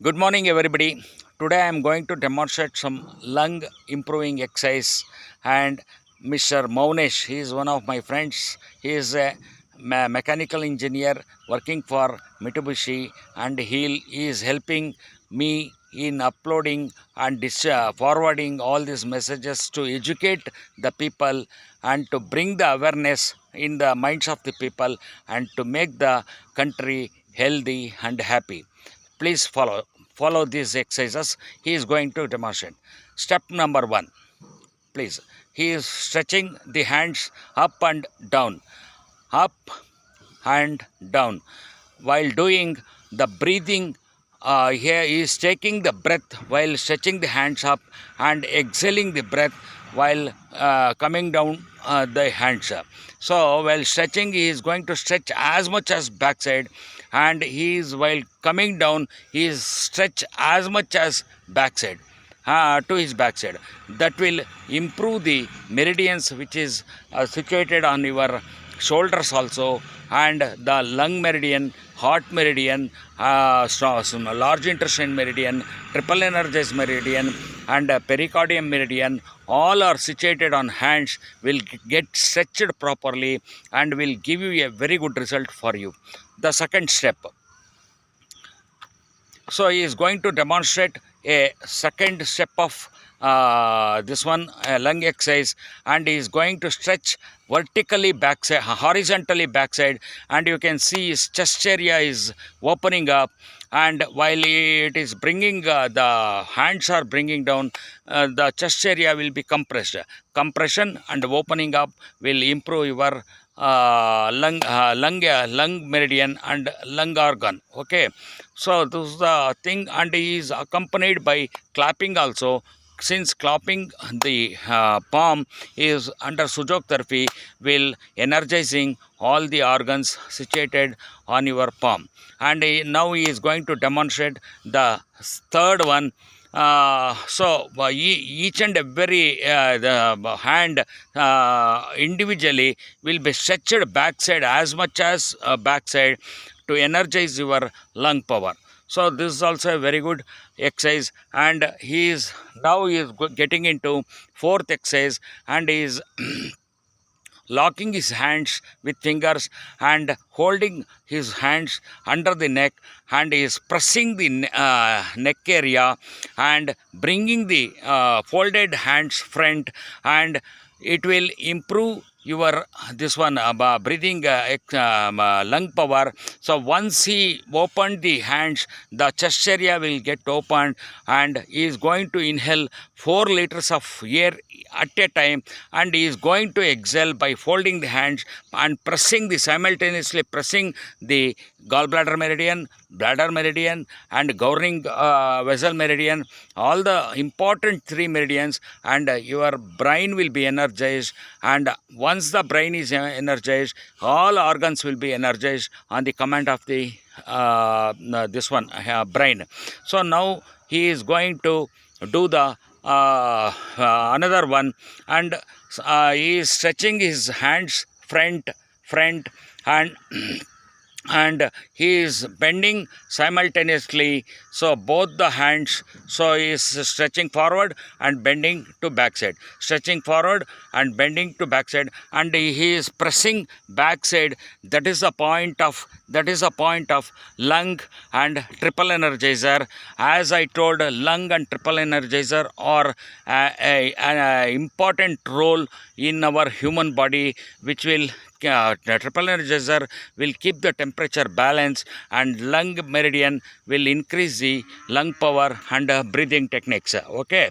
Good morning, everybody. Today I am going to demonstrate some lung improving exercise. And Mr. Maunesh, he is one of my friends. He is a mechanical engineer working for Mitsubishi, and he is helping me in uploading and forwarding all these messages to educate the people and to bring the awareness in the minds of the people and to make the country healthy and happy. Please follow these exercises. He is going to demonstrate. Step number 1, please. He is stretching the hands up and down, up and down. While doing the breathing, here he is taking the breath while stretching the hands up and exhaling the breath while coming down the hands. So while stretching, he is going to stretch as much as backside, and he is while coming down, he is stretch as much as backside, to his backside. That will improve the meridians which is situated on your shoulders also, and the lung meridian, heart meridian, large intestine meridian, triple energized meridian, and pericardium meridian. All are situated on hands, will get stretched properly and will give you a very good result for you. The second step. So he is going to demonstrate a second step of this one, lung exercise, and he is going to stretch vertically backside, horizontally backside, and you can see his chest area is opening up, and while it is bringing the hands are bringing down, the chest area will be compressed. Compression and opening up will improve your lung meridian and lung organ. Okay, so this is the thing, and he is accompanied by clapping also. Since clapping the palm is under Sujok therapy, will energizing all the organs situated on your palm. And now he is going to demonstrate the third one. Each and every the hand individually will be stretched backside as much as backside to energize your lung power. So this is also a very good exercise, and he is getting into fourth exercise, and he is locking his hands with fingers and holding his hands under the neck, and he is pressing the neck area and bringing the folded hands front, and it will improve your this one breathing lung power. So once he opened the hands, the chest area will get opened, and he is going to inhale 4 liters of air at a time, and he is going to exhale by folding the hands and simultaneously pressing the gallbladder meridian, bladder meridian, and governing vessel meridian, all the important 3 meridians, and your brain will be energized. And once the brain is energized, all organs will be energized on the command of the this one brain. So now he is going to do the another one, and he is stretching his hands front, and and he is bending simultaneously, so both the hands, so he is stretching forward and bending to backside, stretching forward and bending to backside, and he is pressing backside. That is a point of lung and triple energizer. As I told, lung and triple energizer are an important role in our human body, which will triple energizer will keep the temperature balance, and lung meridian will increase the lung power and breathing techniques. Okay.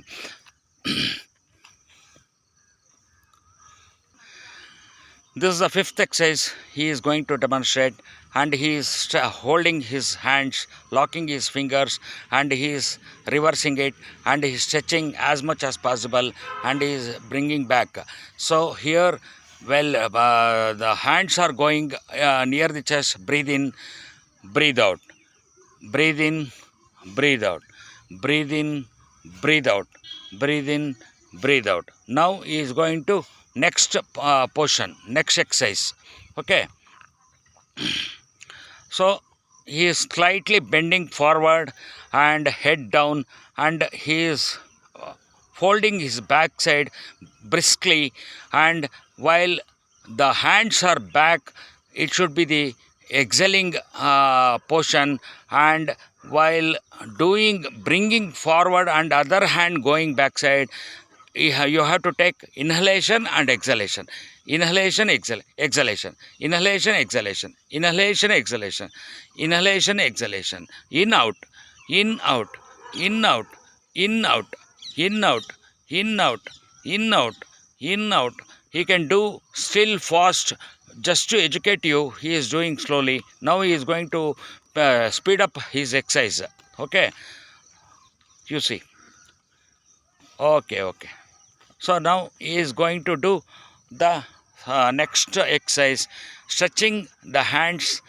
This is the fifth exercise he is going to demonstrate, and he is holding his hands, locking his fingers, and he is reversing it, and he is stretching as much as possible, and he is bringing back. So here, well, the hands are going near the chest. Breathe in, breathe out, breathe in, breathe out, breathe in, breathe out, breathe in, breathe out. Now he is going to next portion, next exercise. Okay. So he is slightly bending forward and head down, and he is folding his backside briskly, and while the hands are back, it should be the exhaling portion, and while doing bringing forward and other hand going backside, you have to take inhalation and exhalation, inhalation exhalation, inhalation exhalation, inhalation exhalation, inhalation exhalation, in out, in out, in out, in out, in out, in out, in out, in out. He can do still fast. Just to educate you, he is doing slowly. Now he is going to speed up his exercise. Okay, you see. Okay, okay. So now he is going to do the next exercise, stretching the hands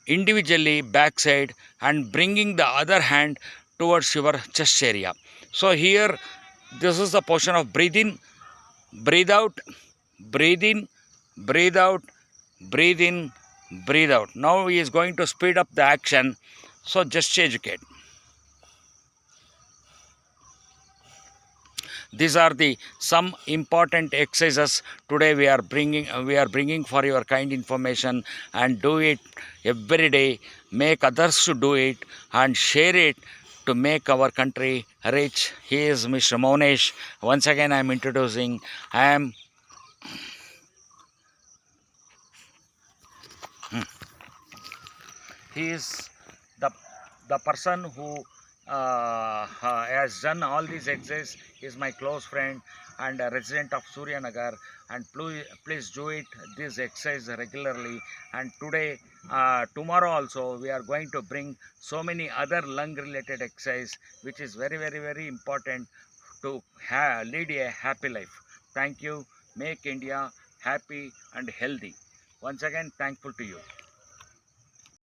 individually backside and bringing the other hand towards your chest area. So here, this is the portion of breathe in, breathe out, breathe in, breathe out, breathe in, breathe out. Now he is going to speed up the action. So just educate. These are the some important exercises today we are bringing for your kind information, and do it every day. Make others to do it and share it to make our country rich. He is Mr. Monesh. Once again, I am introducing. He is the person who has done all these exercises. Is my close friend and a resident of Suryanagar, and please do it this exercise regularly. And today, tomorrow also, we are going to bring so many other lung related exercise, which is very important to lead a happy life. Thank you. Make India happy and healthy. Once again, thankful to you.